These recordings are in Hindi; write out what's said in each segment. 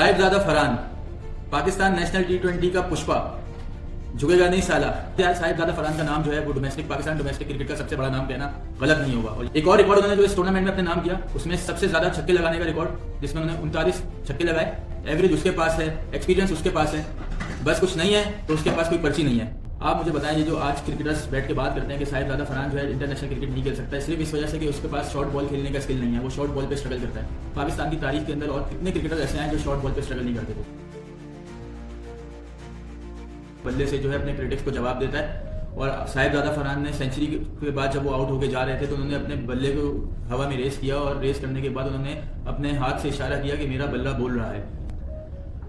साहिबजादा फरहान, पाकिस्तान नेशनल T20 का पुष्पा, झुकेगा नहीं साला। यार साहिबजादा फरहान का नाम जो है वो पाकिस्तान डोमेस्टिक क्रिकेट का सबसे बड़ा नाम कहना गलत नहीं होगा। और एक और रिकॉर्ड उन्होंने जो इस टूर्नामेंट में अपने नाम किया, उसमें सबसे ज्यादा छक्के लगाने का रिकॉर्ड, जिसमें उन्होंने 39 छक्के लगाए। एवरेज उसके पास है, एक्सपीरियंस उसके पास है, बस कुछ नहीं है तो उसके पास कोई पर्ची नहीं है। आप मुझे बताएं, ये जो आज क्रिकेटर्स बैठ के बात करते हैं कि साहिबजादा फरहान जो है इंटरनेशनल क्रिकेट नहीं खेल सकता है, सिर्फ इस वजह से कि उसके पास शॉर्ट बॉल खेलने का स्किल नहीं है, वो शॉर्ट बॉल पे स्ट्रगल करता है। पाकिस्तान की तारीख के अंदर और कितने क्रिकेटर ऐसे हैं जो शॉर्ट बॉल पे स्ट्रगल नहीं करते थे। बल्ले से जो है अपने क्रिटिक्स को जवाब देता है। और साहिबजादा फरहान ने सेंचुरी के बाद जब वो आउट होके जा रहे थे तो उन्होंने अपने बल्ले को हवा में रेस किया और रेस करने के बाद उन्होंने अपने हाथ से इशारा किया कि मेरा बल्ला बोल रहा है।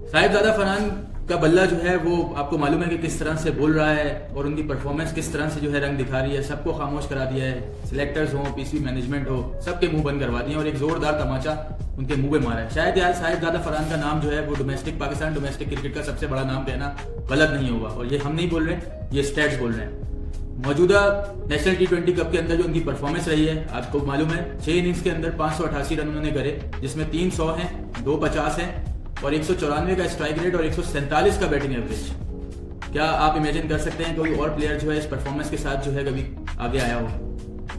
साहिबजादा फरहान का बल्ला जो है वो आपको मालूम है कि किस तरह से बोल रहा है और उनकी परफॉर्मेंस किस तरह से जो है रंग दिखा रही है, सबको खामोश करा दिया है। सिलेक्टर्स हो, पीसीबी मैनेजमेंट हो, सबके मुंह बंद करवा दिए और एक जोरदार तमाचा उनके मुंह पे मारा है। शायद यार साहिबजादा फरहान का नाम जो है वो पाकिस्तान डोमेस्टिक क्रिकेट का सबसे बड़ा नाम कहना गलत नहीं होगा। और ये हम नहीं बोल रहे, ये स्टैट्स बोल रहे हैं। मौजूदा नेशनल T20 कप के अंदर जो उनकी परफॉर्मेंस रही है, आपको मालूम है 6 इनिंग्स के अंदर 588 रन उन्होंने करे, जिसमें 300 हैं, 2 50 हैं और 194 का स्ट्राइक रेट और 147 का बैटिंग एवरेज। क्या आप इमेजिन कर सकते हैं कोई और प्लेयर जो है इस परफॉर्मेंस के साथ जो है कभी आगे आया हो?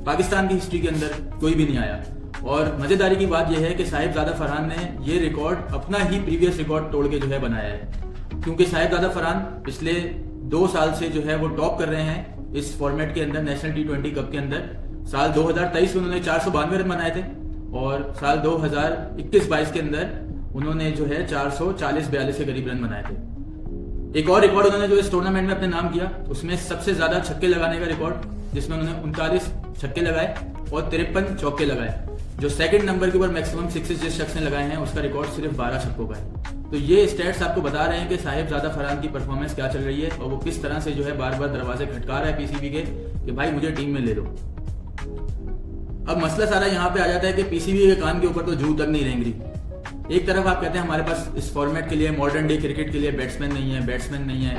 पाकिस्तान की हिस्ट्री के अंदर कोई भी नहीं आया। और मजेदारी की बात यह है कि साहिबजादा फरहान ने ये रिकॉर्ड अपना ही प्रीवियस रिकॉर्ड तोड़ के जो है बनाया है, क्योंकि साहिबजादा फरहान पिछले 2 साल से जो है वो टॉप कर रहे हैं इस फॉर्मेट के अंदर नेशनल T20 कप के अंदर। साल 2023 में उन्होंने 492 रन बनाए थे और साल 2021-22 के अंदर उन्होंने जो है 440-42 के करीब रन बनाए थे। एक और रिकॉर्ड उन्होंने जो इस टूर्नामेंट में अपने नाम किया, उसमें सबसे ज्यादा छक्के लगाने का रिकॉर्ड, जिसमें उन्होंने 39 छक्के लगाए और 53 चौके लगाए। जो सेकंड नंबर के ऊपर मैक्सिमम सिक्सेस जिस शख्स ने लगाए हैं उसका रिकॉर्ड सिर्फ 12 छक्कों का है। तो ये स्टैट्स आपको बता रहे हैं कि साहिबजादा फरहान की परफॉर्मेंस क्या चल रही है और वो किस तरह से जो है बार बार दरवाजे खटका रहा है पीसीबी के कि भाई मुझे टीम में ले लो। अब मसला सारा यहाँ पे आ जाता है कि पीसीबी के कान के ऊपर तो जू तक नहीं रेंग रही। एक तरफ आप कहते हैं हमारे पास इस फॉर्मेट के लिए, मॉडर्न डे क्रिकेट के लिए बैट्समैन नहीं है,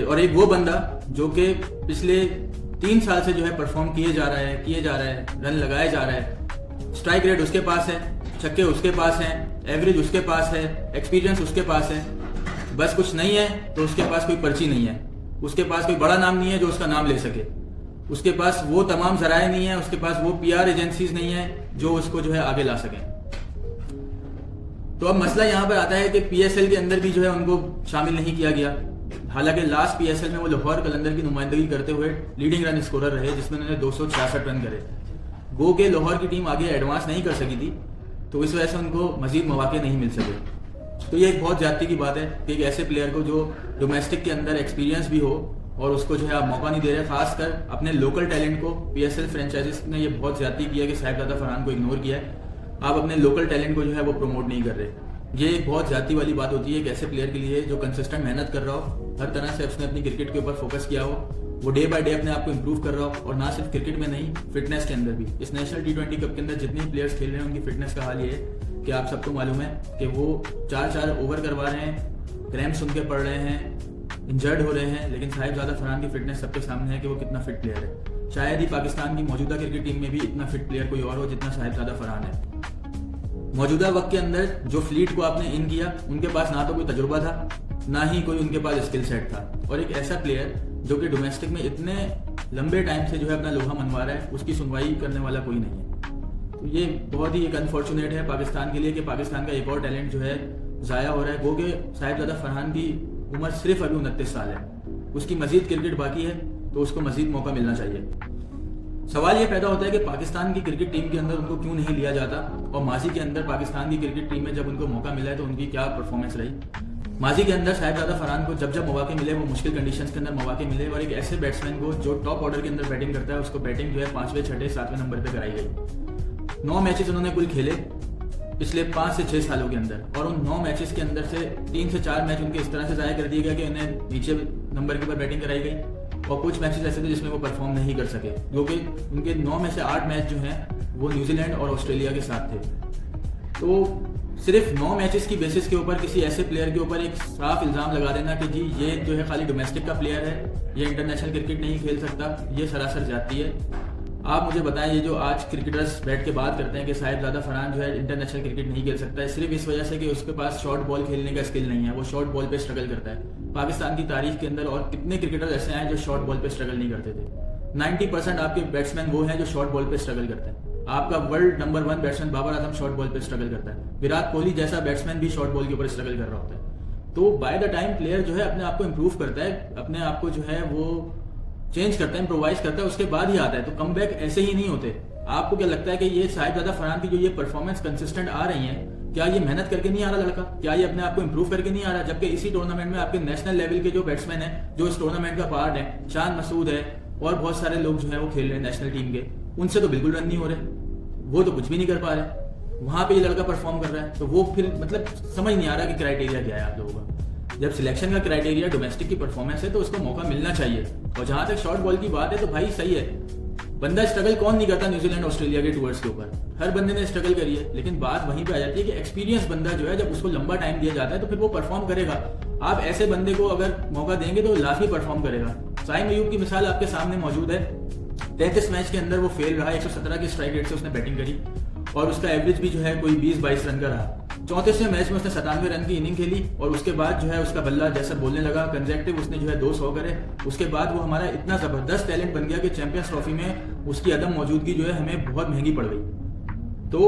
और एक वो बंदा जो कि पिछले 3 साल से जो है परफॉर्म किए जा रहा है, रन लगाए जा रहा है, स्ट्राइक रेट उसके पास है, छक्के उसके पास हैं, एवरेज उसके पास है, एक्सपीरियंस उसके पास है, बस कुछ नहीं है तो उसके पास कोई पर्ची नहीं है, उसके पास कोई बड़ा नाम नहीं है जो उसका नाम ले सके, उसके पास वो तमाम जराए नहीं है, उसके पास वो PR एजेंसीज नहीं है जो उसको जो है आगे ला सके। तो अब मसला यहाँ पर आता है कि PSL के अंदर भी जो है उनको शामिल नहीं किया गया। हालांकि लास्ट PSL में वो लाहौर कलंदर की नुमाइंदगी करते हुए लीडिंग रन स्कोरर रहे, जिसमें उन्होंने 266 रन करे। गो के लाहौर की टीम आगे एडवांस नहीं कर सकी थी, तो इस वजह से उनको मजीद मौके नहीं मिल सके। तो ये एक बहुत ज्यादती की बात है कि एक ऐसे प्लेयर को जो डोमेस्टिक के अंदर एक्सपीरियंस भी हो और उसको जो है आप मौका नहीं दे रहे, खासकर अपने लोकल टैलेंट को। PSL फ्रेंचाइजीज ने ये बहुत ज्यादती की है कि साहिबजादा फरहान को इग्नोर किया है, आप अपने लोकल टैलेंट को जो है वो प्रमोट नहीं कर रहे। ये एक बहुत ज्यादती वाली बात होती है एक ऐसे प्लेयर के लिए जो कंसिस्टेंट मेहनत कर रहा हो, हर तरह से उसने अपनी क्रिकेट के ऊपर फोकस किया हो, वो डे बाय डे अपने आप को इम्प्रूव कर रहा हो, और ना सिर्फ क्रिकेट में नहीं, फिटनेस के अंदर भी। इस नेशनल T20 कप के अंदर जितने प्लेयर्स खेल रहे हैं उनकी फिटनेस का हाल ये है कि आप सबको मालूम है कि वो 4-4 ओवर करवा रहे हैं, क्रैम्प्स उनके पड़ रहे हैं, इंजर्ड हो रहे हैं, लेकिन साहिबजादा फरहान की फिटनेस सबके सामने है कि वो कितना फिट प्लेयर है। शायद ही पाकिस्तान की मौजूदा क्रिकेट टीम में भी इतना फिट प्लेयर कोई और हो जितना साहिबजादा फरहान है। मौजूदा वक्त के अंदर जो फ्लीट को आपने इन किया, उनके पास ना तो कोई तजुर्बा था, ना ही कोई उनके पास स्किल सेट था, और एक ऐसा प्लेयर जो कि डोमेस्टिक में इतने लंबे टाइम से जो है अपना लोहा मनवा रहा है, उसकी सुनवाई करने वाला कोई नहीं है। तो ये बहुत ही एक अनफॉर्चुनेट है पाकिस्तान के लिए कि पाकिस्तान का एक और टैलेंट जो है जाया हो रहा है। गो के साहिबजादा फरहान की उम्र सिर्फ अभी 29 साल है, उसकी मजीद क्रिकेट बाकी है, तो उसको मजीद मौका मिलना चाहिए। सवाल ये पैदा होता है कि पाकिस्तान की क्रिकेट टीम के अंदर उनको क्यों नहीं लिया जाता, और माजी के अंदर पाकिस्तान की क्रिकेट टीम में जब उनको मौका मिला है तो उनकी क्या परफॉर्मेंस रही। माजी के अंदर साहिबजादा फरहान को जब मौके मिले, वो मुश्किल कंडीशंस के अंदर मौके मिले, और एक ऐसे बैट्समैन को जो टॉप ऑर्डर के अंदर बैटिंग करता है, उसको बैटिंग जो है 5वें 6वें 7वें नंबर पे कराई गई। 9 मैचेस उन्होंने कुल खेले पिछले 5 से 6 सालों के अंदर, और उन 9 मैचेस के अंदर से 3 से 4 मैच उनके इस तरह से जाया कर दिया गया कि उन्हें नीचे नंबर के ऊपर बैटिंग कराई गई, और कुछ मैचेस ऐसे थे जिसमें वो परफॉर्म नहीं कर सके, क्योंकि उनके 9 में से 8 मैच जो हैं वो न्यूजीलैंड और ऑस्ट्रेलिया के साथ थे। तो सिर्फ 9 मैचेस की बेसिस के ऊपर किसी ऐसे प्लेयर के ऊपर एक साफ इल्जाम लगा देना कि जी ये जो है खाली डोमेस्टिक का प्लेयर है, ये इंटरनेशनल क्रिकेट नहीं खेल सकता, ये सरासर जाती है। आप मुझे बताएं, ये जो आज क्रिकेटर्स बैठ के बात करते हैं कि साहिबजादा फरहान जो है इंटरनेशनल क्रिकेट नहीं खेल सकता है, सिर्फ इस वजह से कि उसके पास शॉर्ट बॉल खेलने का स्किल नहीं है, वो शॉर्ट बॉल पे स्ट्रगल करता है। पाकिस्तान की तारीख के अंदर और कितने क्रिकेटर ऐसे हैं जो शॉर्ट बॉल पे स्ट्रगल नहीं करते थे। 90% आपके बैट्समैन वो हैं जो शॉर्ट बॉल पे स्ट्रगल करते हैं। आपका world number 1 batsman Babar Azam short ball पे स्ट्रगल करता है। विराट कोहली जैसा बैट्समैन भी शॉर्ट बॉल के ऊपर स्ट्रगल कर रहा होता है। तो बाय द टाइम प्लेयर जो है अपने आप को इम्प्रूव करता है, अपने आप को जो है वो चेंज करता है, इम्प्रोवाइज करता है, उसके बाद ही आता है। तो कम बैक ऐसे ही नहीं होते। आपको क्या लगता है कि ये साहिबजादा फरहान की जो ये परफॉर्मेंस कंसिस्टेंट आ रही है, क्या ये मेहनत करके नहीं आ रहा लड़का? क्या ये अपने आप को इम्प्रूव करके नहीं आ रहा? जबकि इसी टूर्नामेंट में आपके नेशनल लेवल के जो बैट्समैन है, जो इस टूर्नामेंट का पार्ट है, शान मसूद है और बहुत सारे लोग जो है वो खेल रहे हैं नेशनल टीम के, उनसे तो बिल्कुल रन नहीं हो रहे, वो तो कुछ भी नहीं कर पा रहे। वहां पे ये लड़का परफॉर्म कर रहा है, तो वो फिर मतलब समझ नहीं आ रहा कि क्राइटेरिया क्या है आप लोगों का। जब सिलेक्शन का क्राइटेरिया डोमेस्टिक की परफॉर्मेंस है तो उसको मौका मिलना चाहिए। और जहां तक शॉर्ट बॉल की बात है तो भाई सही है, बंदा स्ट्रगल कौन नहीं करता न्यूजीलैंड ऑस्ट्रेलिया के टूर्स के ऊपर, हर बंदे ने स्ट्रगल करी है। लेकिन बात वहीं पे आ जाती है कि एक्सपीरियंस बंदा जो है जब उसको लंबा टाइम दिया जाता है तो फिर वो परफॉर्म करेगा। आप ऐसे बंदे को अगर मौका देंगे तो लाजमी परफॉर्म करेगा। साइम अयूब की मिसाल आपके सामने मौजूद है। 33 मैच के अंदर वो फेल रहा, 117 की स्ट्राइक रेट से उसने बैटिंग करी और उसका एवरेज भी जो है कोई 20-22 रन का रहा। 34वें मैच में उसने 97 रन की इनिंग खेली और उसके बाद जो है उसका बल्ला जैसा बोलने लगा कंजेक्टिव, उसने जो है 200 करे। उसके बाद वो हमारा इतना जबरदस्त टैलेंट बन गया कि चैंपियंस ट्रॉफी में उसकी अदम मौजूदगी जो है हमें बहुत महंगी पड़ गई। तो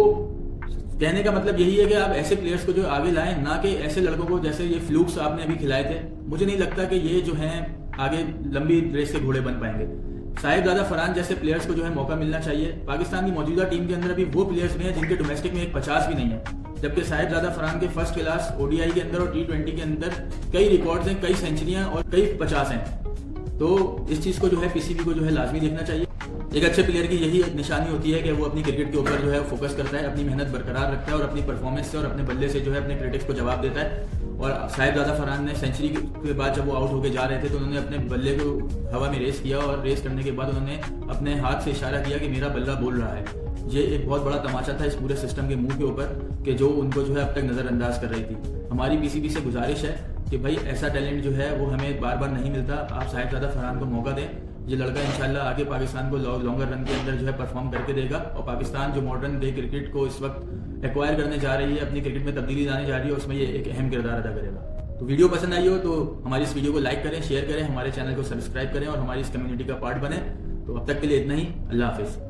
कहने का मतलब यही है कि आप ऐसे प्लेयर्स को जो आगे लाएं, ना कि ऐसे लड़कों को जैसे ये फ्लूक्स आपने अभी खिलाए थे। मुझे नहीं लगता कि ये जो हैं आगे लंबी रेस के घोड़े बन पाएंगे। साहिबजादा फरहान जैसे प्लेयर्स को जो है मौका मिलना चाहिए। पाकिस्तान की मौजूदा टीम के अंदर अभी वो प्लेयर्स भी हैं जिनके डोमेस्टिक में एक 50 भी नहीं है, जबकि साहिबजादा फरहान के फर्स्ट क्लास ओडीआई के अंदर और T20 के अंदर कई रिकॉर्ड्स हैं, कई सेंचुरियां और कई 50 हैं। तो इस चीज को जो है पीसीबी को जो है लाजमी देखना चाहिए। एक अच्छे प्लेयर की यही निशानी होती है कि वो अपनी क्रिकेट के ऊपर जो है फोकस करता है, अपनी मेहनत बरकरार रखता है और अपनी परफॉर्मेंस से और अपने बल्ले से जो है अपने क्रिटिक्स को जवाब देता है। और साहिबजादा फरहान ने सेंचुरी के बाद जब वो आउट होके जा रहे थे तो उन्होंने अपने बल्ले को हवा में रेस किया और रेस करने के बाद उन्होंने अपने हाथ से इशारा किया कि मेरा बल्ला बोल रहा है। ये एक बहुत बड़ा तमाचा था इस पूरे सिस्टम के मुंह के ऊपर कि जो उनको जो है अब तक नजरअंदाज कर रही थी। हमारी पीसीबी से गुजारिश है कि भाई ऐसा टैलेंट जो है वो हमें बार बार नहीं मिलता। आप साहिबजादा फरहान को मौका दें, ये लड़का इंशाल्लाह आगे पाकिस्तान को लॉन्गर रन के अंदर जो है परफॉर्म करके देगा। और पाकिस्तान जो मॉडर्न डे क्रिकेट को इस वक्त एक्वायर करने जा रही है, अपनी क्रिकेट में तब्दीली लाने जा रही है, उसमें ये एक अहम किरदार अदा करेगा। तो वीडियो पसंद आई हो तो हमारी इस वीडियो को लाइक करें, शेयर करें, हमारे चैनल को सब्सक्राइब करें और हमारी इस कम्युनिटी का पार्ट बने। तो अब तक के लिए इतना ही। अल्लाह हाफिज।